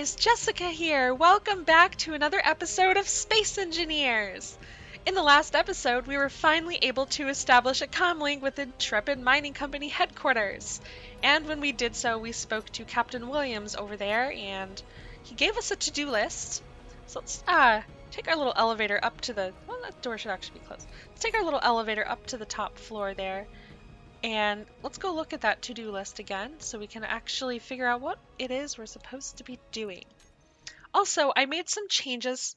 guys, Jessica here. Welcome back to another episode of Space Engineers. In the last episode, we were finally able to establish a comlink with Intrepid Mining Company headquarters. And when we did so, we spoke to Captain Williams over there, and he gave us a to-do list. So let's take our little elevator up to the... Well, that door should actually be closed. Let's take our little elevator up to the top floor there. And let's go look at that to-do list again so we can actually figure out what it is we're supposed to be doing. Also, I made some changes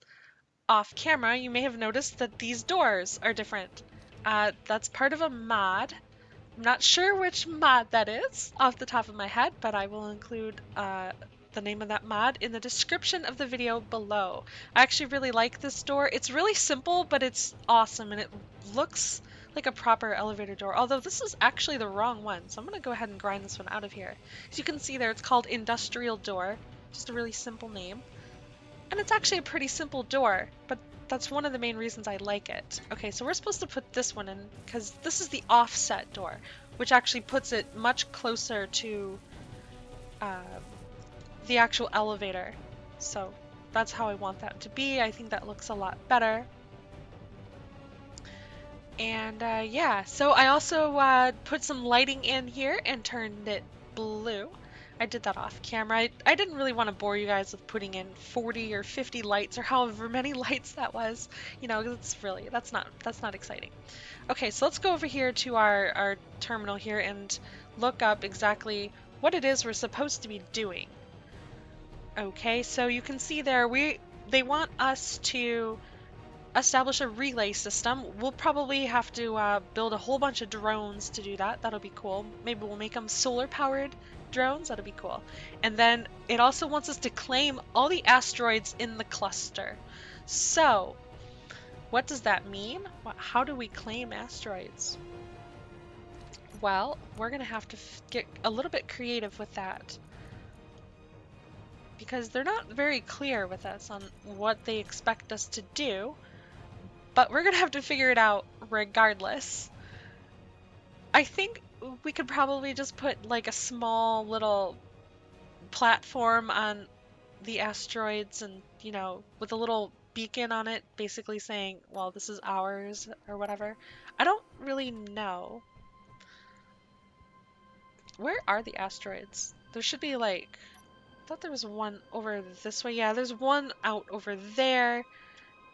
off camera. You may have noticed that these doors are different. That's part of a mod. I'm not sure which mod that is off the top of my head, but I will include the name of that mod in the description of the video below. I actually really like this door. It's really simple, but it's awesome, and it looks like a proper elevator door, although this is actually the wrong one, so I'm going to go ahead and grind this one out of here. As you can see there, it's called Industrial Door, just a really simple name. And it's actually a pretty simple door, but that's one of the main reasons I like it. Okay, so we're supposed to put this one in, because this is the offset door, which actually puts it much closer to the actual elevator. So that's how I want that to be. I think that looks a lot better. And yeah, so I also put some lighting in here and turned it blue. I did that off camera. I didn't really want to bore you guys with putting in 40 or 50 lights or however many lights that was. You know, that's not exciting. Okay, so let's go over here to our terminal here and look up exactly what it is we're supposed to be doing. Okay, so you can see there they want us to establish a relay system. We'll probably have to build a whole bunch of drones to do that. That'll be cool. Maybe we'll make them solar-powered drones. That'll be cool. And then it also wants us to claim all the asteroids in the cluster. So, what does that mean? How do we claim asteroids? Well, we're going to have to get a little bit creative with that, because they're not very clear with us on what they expect us to do. But we're gonna have to figure it out regardless. I think we could probably just put like a small little platform on the asteroids and, you know, with a little beacon on it basically saying, well, this is ours or whatever. I don't really know. Where are the asteroids? There should be like, I thought there was one over this way. Yeah, there's one out over there.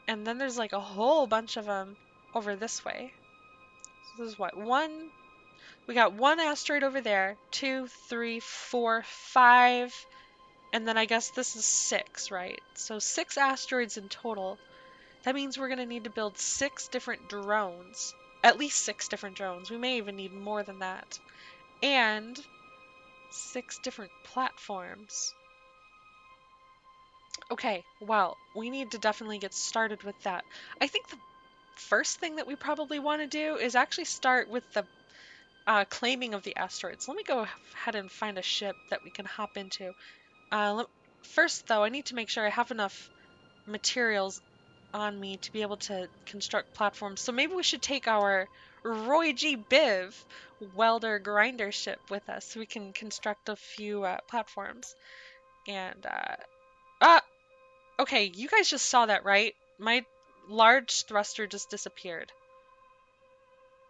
And then there's like a whole bunch of them over this way. So this is what? We got one asteroid over there, 2, 3, 4, 5, and then I guess this is 6, right? So 6 asteroids in total. That means we're going to need to build 6 different drones. At least 6 different drones. We may even need more than that. And 6 different platforms. Okay, well, we need to definitely get started with that. I think the first thing that we probably want to do is actually start with the claiming of the asteroids. Let me go ahead and find a ship that we can hop into. First, though, I need to make sure I have enough materials on me to be able to construct platforms. So maybe we should take our Roy G. Biv welder grinder ship with us so we can construct a few platforms. And, okay, you guys just saw that, right? My large thruster just disappeared.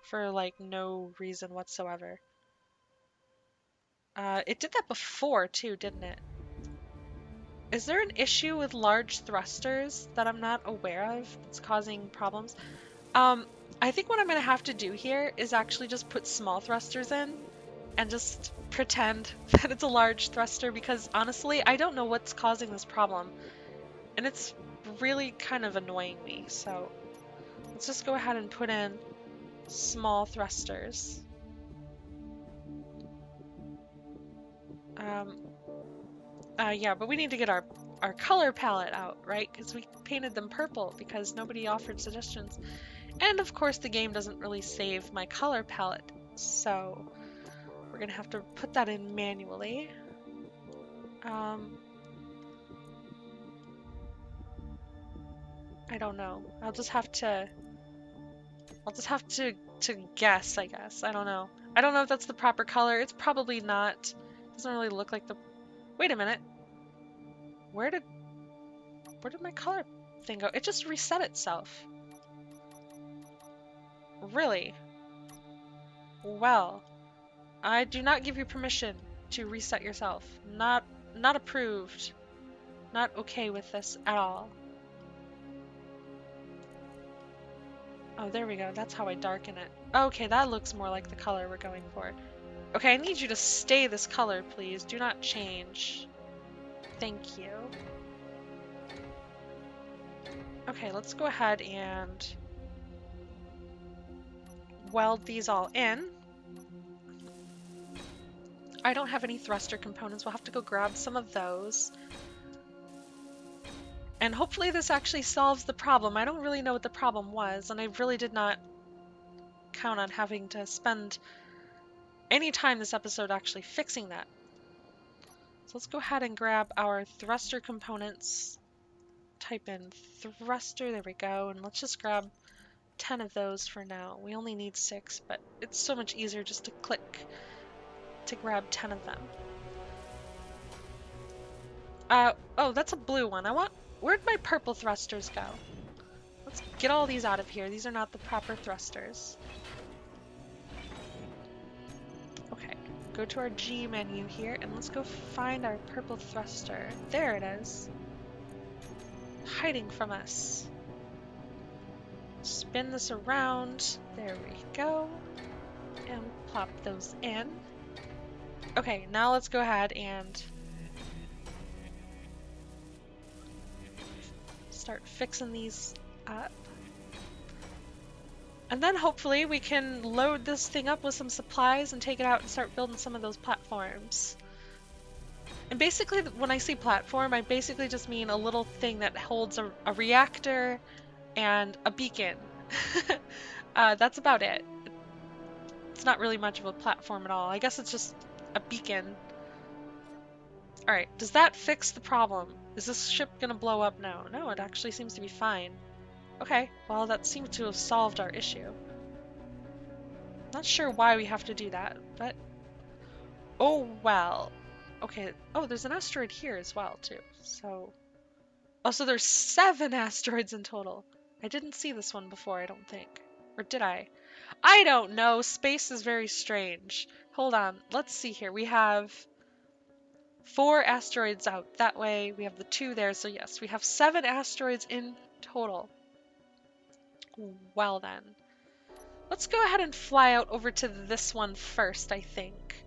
For, like, no reason whatsoever. It did that before, too, didn't it? Is there an issue with large thrusters that I'm not aware of that's causing problems? I think what I'm going to have to do here is actually just put small thrusters in and just pretend that it's a large thruster, because honestly, I don't know what's causing this problem. And it's really kind of annoying me, so let's just go ahead and put in small thrusters. Yeah, but we need to get our color palette out, right? Because we painted them purple because nobody offered suggestions. And of course the game doesn't really save my color palette, so we're gonna have to put that in manually. I don't know. I'll just have to guess, I guess. I don't know. I don't know if that's the proper color. It's probably not. It doesn't really look like the... Wait a minute. Where did my color thing go? It just reset itself. Really? Well, I do not give you permission to reset yourself. Not approved. Not okay with this at all. Oh, there we go. That's how I darken it. Okay, that looks more like the color we're going for. Okay, I need you to stay this color, please. Do not change. Thank you. Okay, let's go ahead and weld these all in. I don't have any thruster components. We'll have to go grab some of those. And hopefully this actually solves the problem. I don't really know what the problem was, and I really did not count on having to spend any time this episode actually fixing that. So let's go ahead and grab our thruster components. Type in thruster, there we go, and let's just grab 10 of those for now. We only need 6, but it's so much easier just to click to grab 10 of them. Oh, that's a blue one. Where'd my purple thrusters go? Let's get all these out of here. These are not the proper thrusters. Okay, go to our G menu here, and let's go find our purple thruster. There it is. Hiding from us. Spin this around. There we go. And plop those in. Okay, now let's go ahead and start fixing these up. And then hopefully we can load this thing up with some supplies and take it out and start building some of those platforms. And basically, when I say platform, I basically just mean a little thing that holds a reactor and a beacon. That's about it. It's not really much of a platform at all. I guess it's just a beacon. Alright, does that fix the problem? Is this ship gonna blow up now? No, it actually seems to be fine. Okay, well that seems to have solved our issue. Not sure why we have to do that, but... Oh well. Okay, oh there's an asteroid here as well too, so... Oh, so there's 7 asteroids in total. I didn't see this one before, I don't think. Or did I? I don't know, space is very strange. Hold on, let's see here. We have 4 asteroids out that way. We have the 2 there, so yes, we have 7 asteroids in total. Well then. Let's go ahead and fly out over to this one first, I think.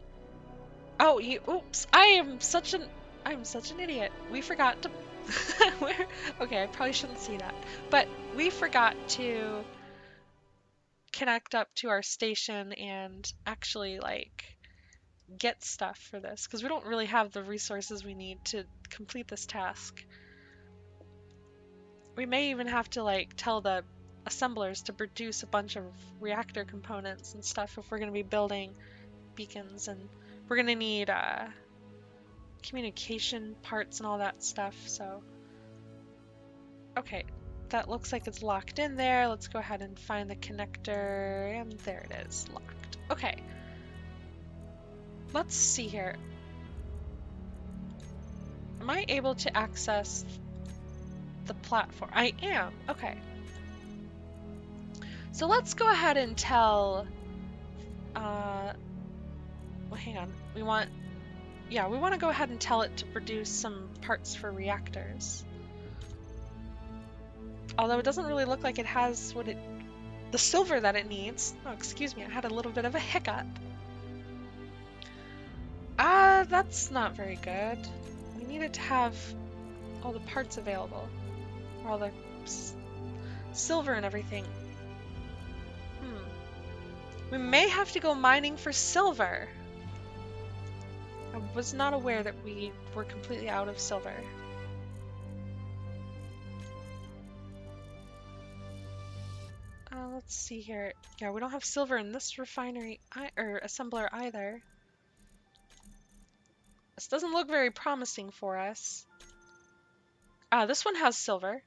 Oh, oops. I'm such an idiot. We forgot to okay, I probably shouldn't see that. But we forgot to connect up to our station and actually like get stuff for this because we don't really have the resources we need to complete this task. We may even have to like tell the assemblers to produce a bunch of reactor components and stuff if we're going to be building beacons, and we're going to need communication parts and all that stuff. So okay, that looks like it's locked in there. Let's go ahead and find the connector, and there it is, locked. Okay, let's see here. Am I able to access the platform? I am. Okay. So let's go ahead and tell, well, hang on. We want to go ahead and tell it to produce some parts for reactors. Although it doesn't really look like it has the silver that it needs. Oh, excuse me, I had a little bit of a hiccup. That's not very good. We need it to have all the parts available. All the silver and everything. We may have to go mining for silver. I was not aware that we were completely out of silver. Let's see here. Yeah, we don't have silver in this refinery or assembler either. This doesn't look very promising for us. This one has silver.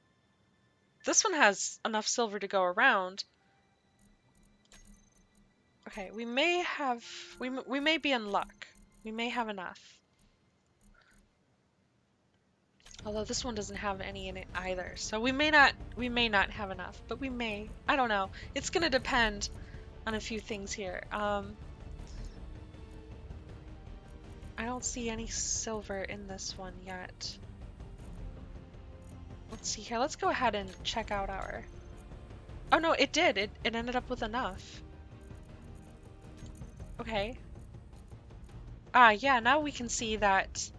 This one has enough silver to go around. Okay, we may be in luck. We may have enough. Although this one doesn't have any in it either, so we may not have enough, but we may. I don't know. It's gonna depend on a few things here. I don't see any silver in this one yet. Let's see here. Let's go ahead and check out our... Oh no, it did. It ended up with enough. Okay. Ah, yeah, now we can see that...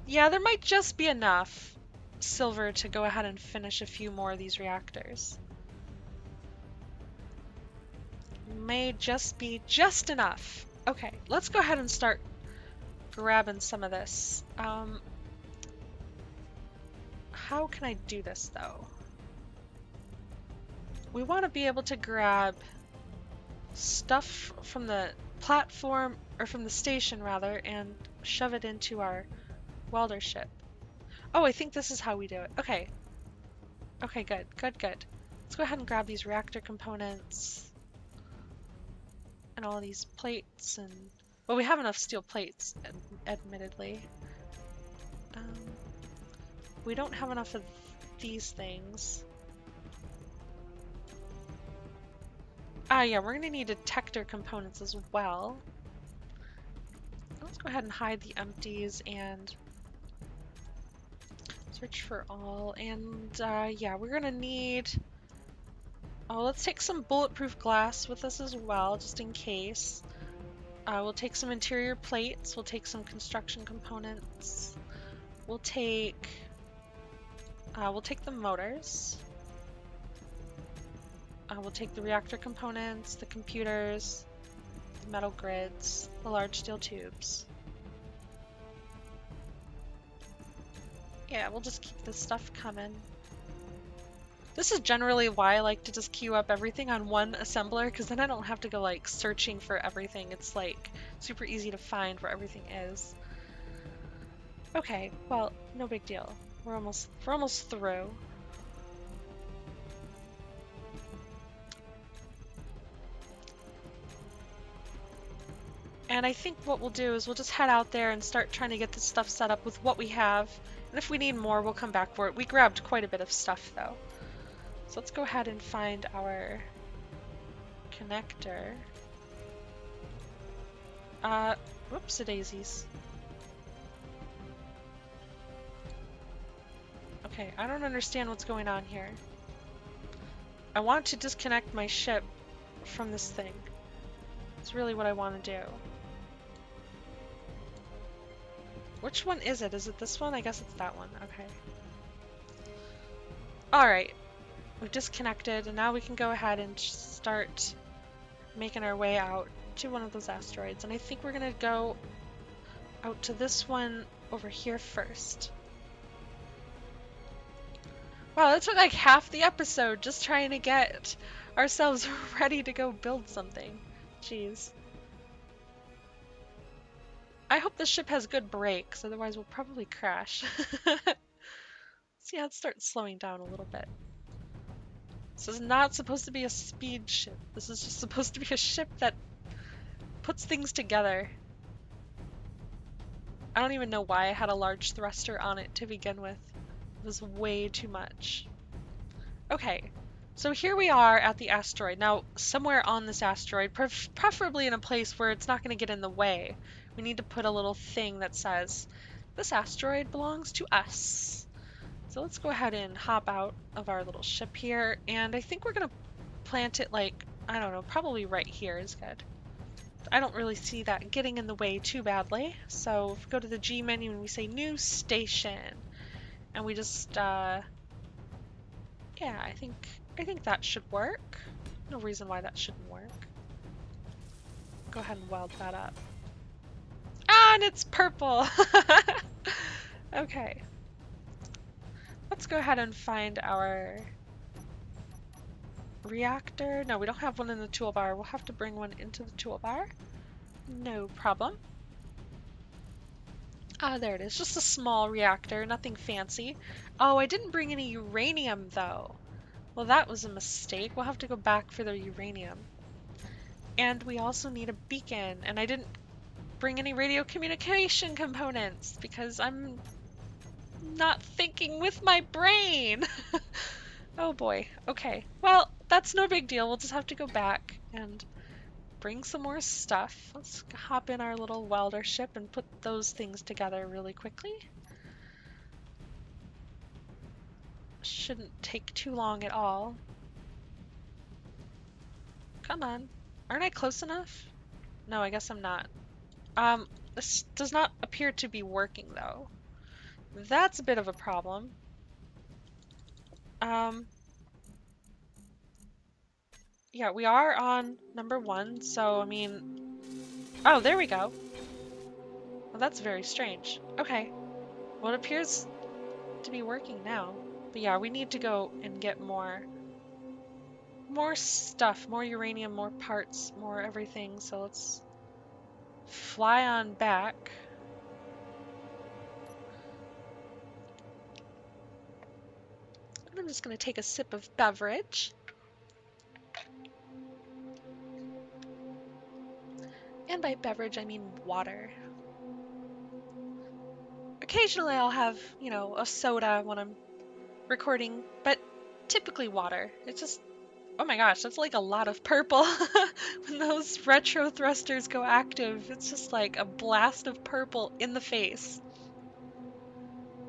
Yeah, there might just be enough silver to go ahead and finish a few more of these reactors. May just be just enough. Okay, let's go ahead and start grabbing some of this. How can I do this, though? We want to be able to grab stuff from the platform, or from the station, rather, and shove it into our welder ship. Oh, I think this is how we do it. Okay. Okay, good, good, good. Let's go ahead and grab these reactor components. And all these plates, and... Well, we have enough steel plates, admittedly. We don't have enough of these things. Ah, yeah, we're gonna need detector components as well. Let's go ahead and hide the empties and search for all. And yeah, we're gonna need... Oh, let's take some bulletproof glass with us as well, just in case. We'll take some interior plates. We'll take some construction components. We'll take the motors. We'll take the reactor components, the computers, the metal grids, the large steel tubes. Yeah, we'll just keep this stuff coming. This is generally why I like to just queue up everything on one assembler, because then I don't have to go like searching for everything. It's like super easy to find where everything is. Okay, well, no big deal. We're almost through. And I think what we'll do is we'll just head out there and start trying to get this stuff set up with what we have. And if we need more, we'll come back for it. We grabbed quite a bit of stuff, though. So let's go ahead and find our connector. Whoopsie-daisies. Okay, I don't understand what's going on here. I want to disconnect my ship from this thing. It's really what I want to do. Which one is it? Is it this one? I guess it's that one. Okay. Alright. We've disconnected, and now we can go ahead and start making our way out to one of those asteroids. And I think we're going to go out to this one over here first. Wow, that took like half the episode just trying to get ourselves ready to go build something. Jeez. I hope this ship has good brakes, otherwise we'll probably crash. So yeah, let's start slowing down a little bit. This is not supposed to be a speed ship. This is just supposed to be a ship that puts things together. I don't even know why I had a large thruster on it to begin with. It was way too much. Okay, so here we are at the asteroid. Now, somewhere on this asteroid, preferably in a place where it's not going to get in the way, we need to put a little thing that says, this asteroid belongs to us. So let's go ahead and hop out of our little ship here, and I think we're going to plant it like, I don't know, probably right here is good. I don't really see that getting in the way too badly. So if we go to the G menu and we say new station, and we just, yeah, I think that should work. No reason why that shouldn't work. Go ahead and weld that up. Ah, and it's purple! Okay. Let's go ahead and find our reactor. No, we don't have one in the toolbar. We'll have to bring one into the toolbar. No problem. Ah, there it is. Just a small reactor, nothing fancy. Oh, I didn't bring any uranium, though. Well, that was a mistake. We'll have to go back for the uranium. And we also need a beacon, and I didn't bring any radio communication components because I'm not thinking with my brain. Oh boy. Okay. Well, that's no big deal. We'll just have to go back and bring some more stuff. Let's hop in our little welder ship and put those things together really quickly. Shouldn't take too long at all. Come on. Aren't I close enough? No, I guess I'm not. This does not appear to be working though. That's a bit of a problem. Um, yeah, we are on number 1, so I mean, oh, there we go. Well, that's very strange. Okay, well, it appears to be working now. But yeah, we need to go and get more stuff, more uranium, more parts, more everything. So let's fly on back. And I'm just going to take a sip of beverage. And by beverage, I mean water. Occasionally I'll have, you know, a soda when I'm recording, but typically water. It's just, oh my gosh, that's like a lot of purple. When those retro thrusters go active, it's just like a blast of purple in the face.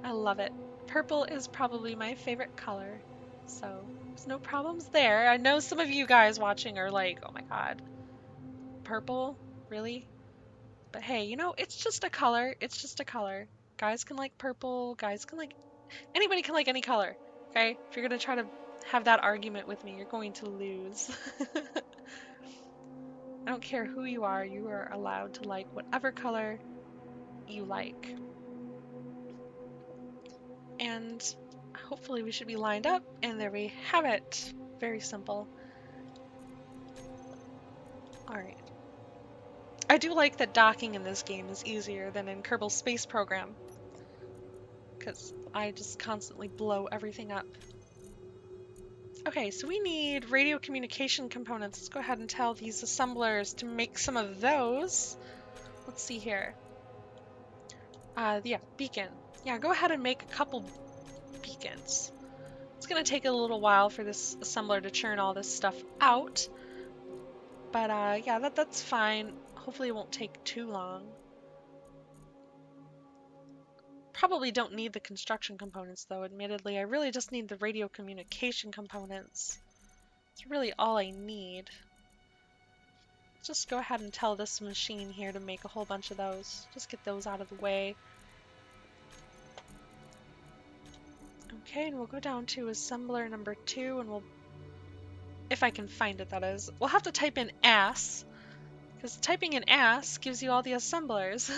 I love it. Purple is probably my favorite color, so there's no problems there. I know some of you guys watching are like, oh my god, purple? Really? But hey, you know, it's just a color. It's just a color. Guys can like purple, guys can like anybody can like any color, okay? If you're gonna try to have that argument with me, you're going to lose. I don't care who you are allowed to like whatever color you like. And hopefully we should be lined up, and there we have it. Very simple. Alright. I do like that docking in this game is easier than in Kerbal Space Program, because I just constantly blow everything up. Okay, so we need radio communication components. Let's go ahead and tell these assemblers to make some of those. Let's see here. Yeah, beacon. Yeah, go ahead and make a couple beacons. It's gonna take a little while for this assembler to churn all this stuff out. But yeah, that's fine. Hopefully it won't take too long. Probably don't need the construction components though, admittedly. I really just need the radio communication components. It's really all I need. Just go ahead and tell this machine here to make a whole bunch of those. Just get those out of the way. Okay, and we'll go down to assembler number 2, and we'll, if I can find it that is, we'll have to type in ass, because typing in ass gives you all the assemblers.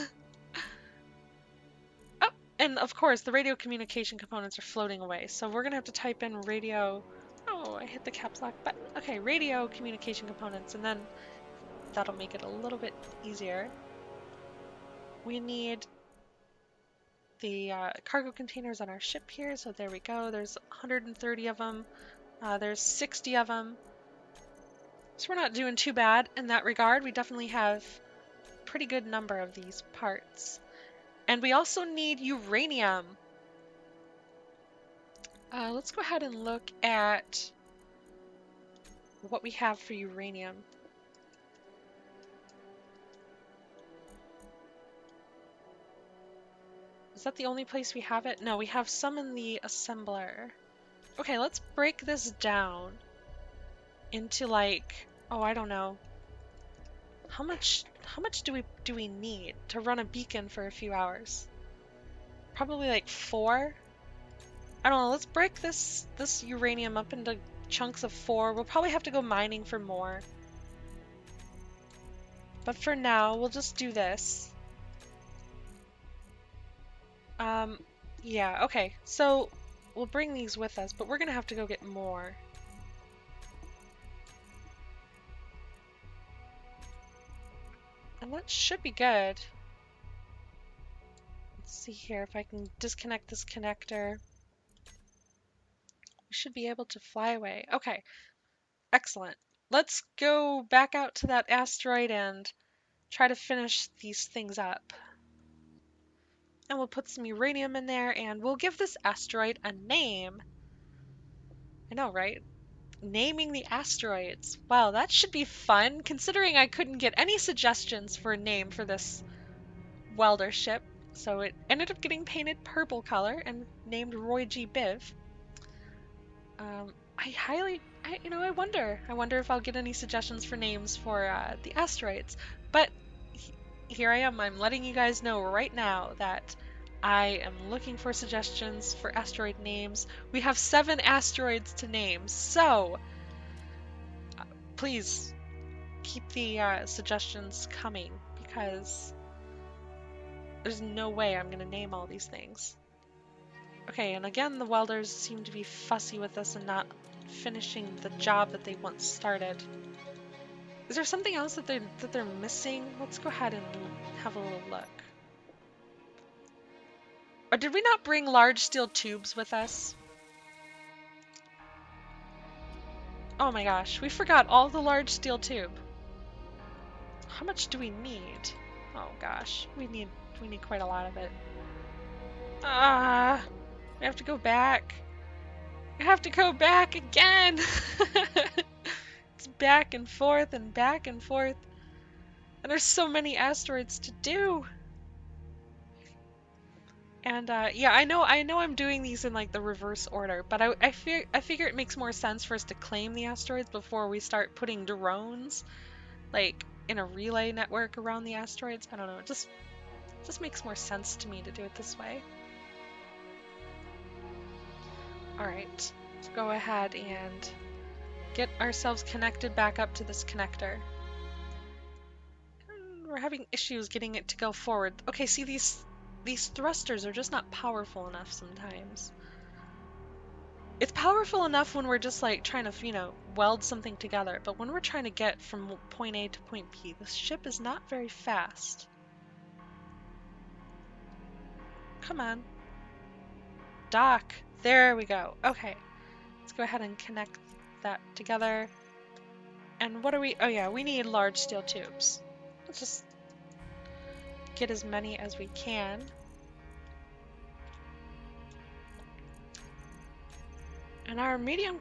Oh, and of course the radio communication components are floating away, so we're gonna have to type in radio, oh, I hit the caps lock button. Okay, radio communication components, and then that'll make it a little bit easier. We need the cargo containers on our ship here, so there we go. There's 130 of them. There's 60 of them. So we're not doing too bad in that regard. We definitely have a pretty good number of these parts. And we also need uranium. Let's go ahead and look at what we have for uranium. Is that the only place we have it? No, we have some in the assembler. Okay, let's break this down into like, oh, I don't know. How much do we need to run a beacon for a few hours? Probably like 4. I don't know, let's break this uranium up into chunks of 4. We'll probably have to go mining for more. But for now, we'll just do this. Yeah, okay. So we'll bring these with us, but we're gonna have to go get more. And that should be good. Let's see here if I can disconnect this connector. We should be able to fly away. Okay, excellent. Let's go back out to that asteroid and try to finish these things up. And we'll put some uranium in there, and we'll give this asteroid a name. I know, right? Naming the asteroids. Wow, that should be fun, considering I couldn't get any suggestions for a name for this welder ship. So it ended up getting painted purple color and named Roy G. Biv. I wonder if I'll get any suggestions for names for the asteroids. But here I am, I'm letting you guys know right now that I am looking for suggestions for asteroid names. We have 7 asteroids to name, so please keep the suggestions coming, because there's no way I'm going to name all these things. Okay, and again, the welders seem to be fussy with us and not finishing the job that they once started. Is there something else that they're missing? Let's go ahead and have a little look. Or did we not bring large steel tubes with us? Oh my gosh, we forgot all the large steel tube. How much do we need? Oh gosh, we need quite a lot of it. We have to go back. We have to go back again. It's back and forth and back and forth. And there's so many asteroids to do. And yeah, I know I'm doing these in like the reverse order, but I figure it makes more sense for us to claim the asteroids before we start putting drones like in a relay network around the asteroids. I don't know, it just makes more sense to me to do it this way. Alright, let's go ahead and get ourselves connected back up to this connector. We're having issues getting it to go forward. Okay, see, these thrusters are just not powerful enough sometimes. It's powerful enough when we're just like trying to, you know, weld something together, but when we're trying to get from point A to point B, the ship is not very fast. Come on. Dock. There we go. Okay. Let's go ahead and connect that together. And what are we? Oh yeah, we need large steel tubes. Let's just get as many as we can. And our medium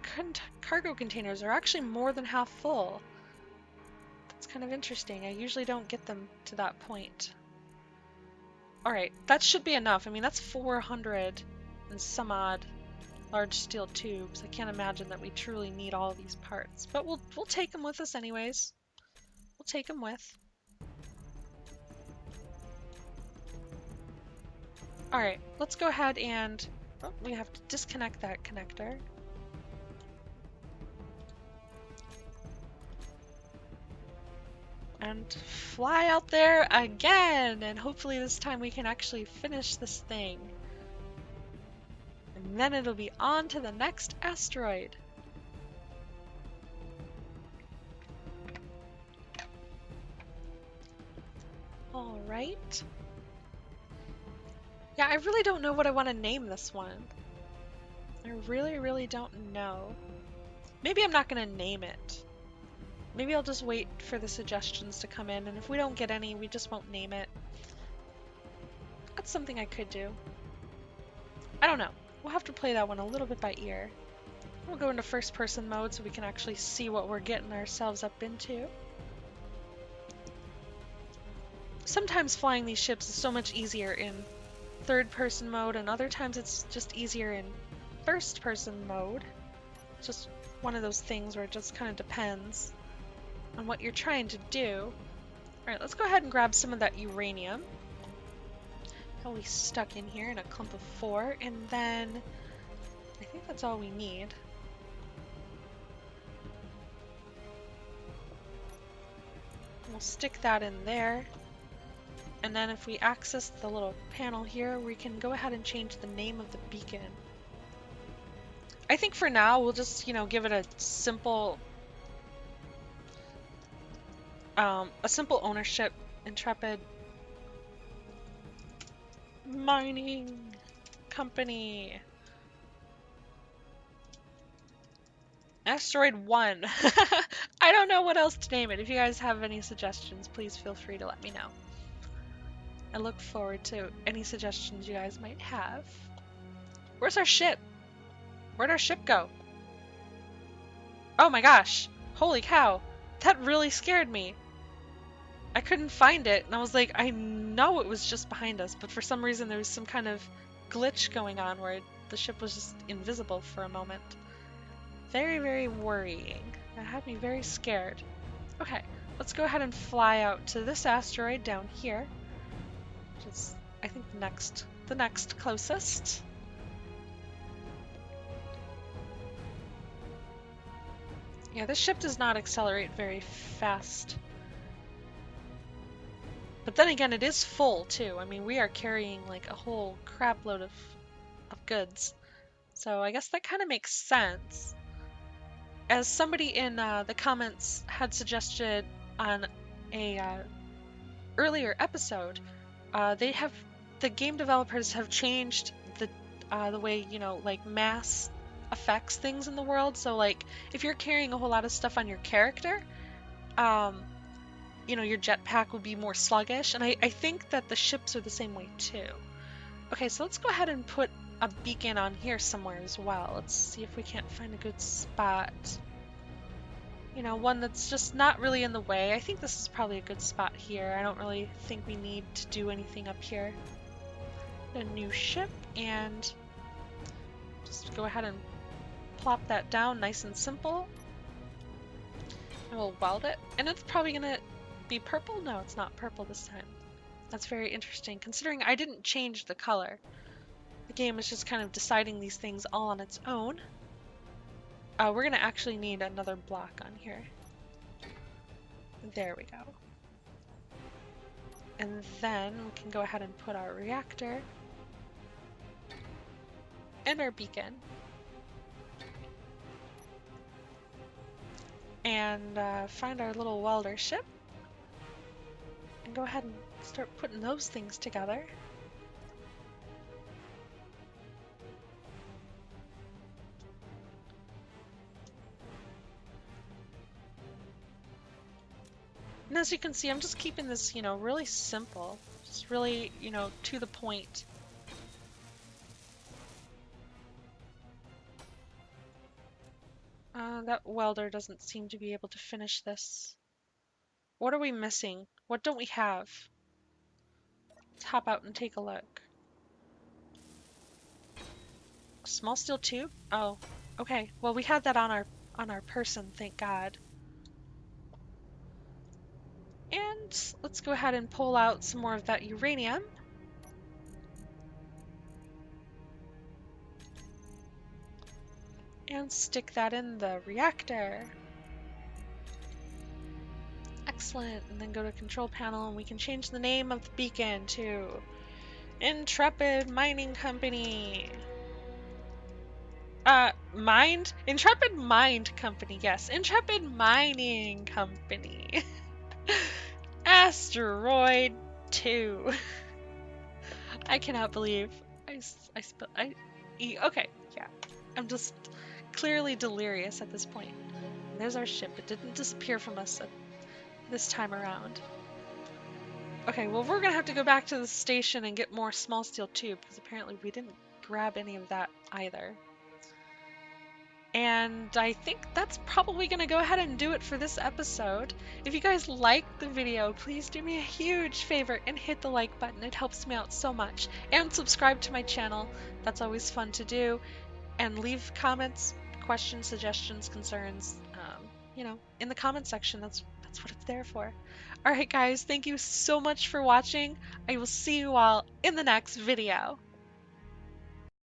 cargo containers are actually more than half full. That's kind of interesting. I usually don't get them to that point. Alright, that should be enough. I mean, that's 400 and some odd large steel tubes. I can't imagine that we truly need all these parts. But we'll take them with us anyways. We'll take them with. Alright, let's go ahead and... Oh, we have to disconnect that connector. And fly out there again! And hopefully this time we can actually finish this thing. And then it'll be on to the next asteroid. Alright. Yeah, I really don't know what I want to name this one. I really don't know. Maybe I'm not going to name it. Maybe I'll just wait for the suggestions to come in, and if we don't get any, we just won't name it. That's something I could do. I don't know. We'll have to play that one a little bit by ear. We'll go into first person mode so we can actually see what we're getting ourselves up into. Sometimes flying these ships is so much easier in third person mode, and other times it's just easier in first person mode. It's just one of those things where it just kind of depends on what you're trying to do. Alright, let's go ahead and grab some of that uranium. We stuck in here in a clump of 4, and then I think that's all we need. We'll stick that in there, and then if we access the little panel here, we can go ahead and change the name of the beacon. I think for now we'll just, you know, give it a simple ownership. Intrepid Mining Company. Asteroid 1. I don't know what else to name it. If you guys have any suggestions, please feel free to let me know. I look forward to any suggestions you guys might have. Where's our ship? Where'd our ship go? Oh my gosh! Holy cow! That really scared me. I couldn't find it, and I was like, I know it was just behind us, but for some reason there was some kind of glitch going on where the ship was just invisible for a moment. Very, very worrying. That had me very scared. Okay, let's go ahead and fly out to this asteroid down here, which is, I think, the next closest. Yeah, this ship does not accelerate very fast. But then again, it is full too. I mean, we are carrying like a whole crap load of goods. So I guess that kind of makes sense. As somebody in the comments had suggested on a earlier episode, the game developers have changed the way, you know, like mass affects things in the world. So like if you're carrying a whole lot of stuff on your character, you know, your jetpack would be more sluggish, and I think that the ships are the same way too. Okay, so let's go ahead and put a beacon on here somewhere as well. Let's see if we can't find a good spot. You know, one that's just not really in the way. I think this is probably a good spot here. I don't really think we need to do anything up here. A new ship, and just go ahead and plop that down nice and simple. And we'll weld it, and it's probably gonna be purple? No, it's not purple this time. That's very interesting, considering I didn't change the color. The game is just kind of deciding these things all on its own. We're gonna actually need another block on here. There we go. And then we can go ahead and put our reactor and our beacon. And find our little welder ship. And go ahead and start putting those things together. And as you can see, I'm just keeping this, you know, really simple. Just really, you know, to the point. That welder doesn't seem to be able to finish this. What are we missing? What don't we have? Let's hop out and take a look. Small steel tube? Oh, okay. Well, we had that on our person, thank God. And let's go ahead and pull out some more of that uranium. And stick that in the reactor. Excellent. And then go to control panel and we can change the name of the beacon to Intrepid Mining Company. Intrepid Mind Company, yes. Intrepid Mining Company. Asteroid 2. I cannot believe okay, yeah. I'm just clearly delirious at this point. And there's our ship. It didn't disappear from us this time around. Okay, well, we're gonna have to go back to the station and get more small steel tube, because apparently we didn't grab any of that either. And I think that's probably going to go ahead and do it for this episode. If you guys liked the video, please do me a huge favor and hit the like button. It helps me out so much. And subscribe to my channel. That's always fun to do. And leave comments, questions, suggestions, concerns, you know, in the comment section. That's what it's there for. Alright guys, thank you so much for watching. I will see you all in the next video.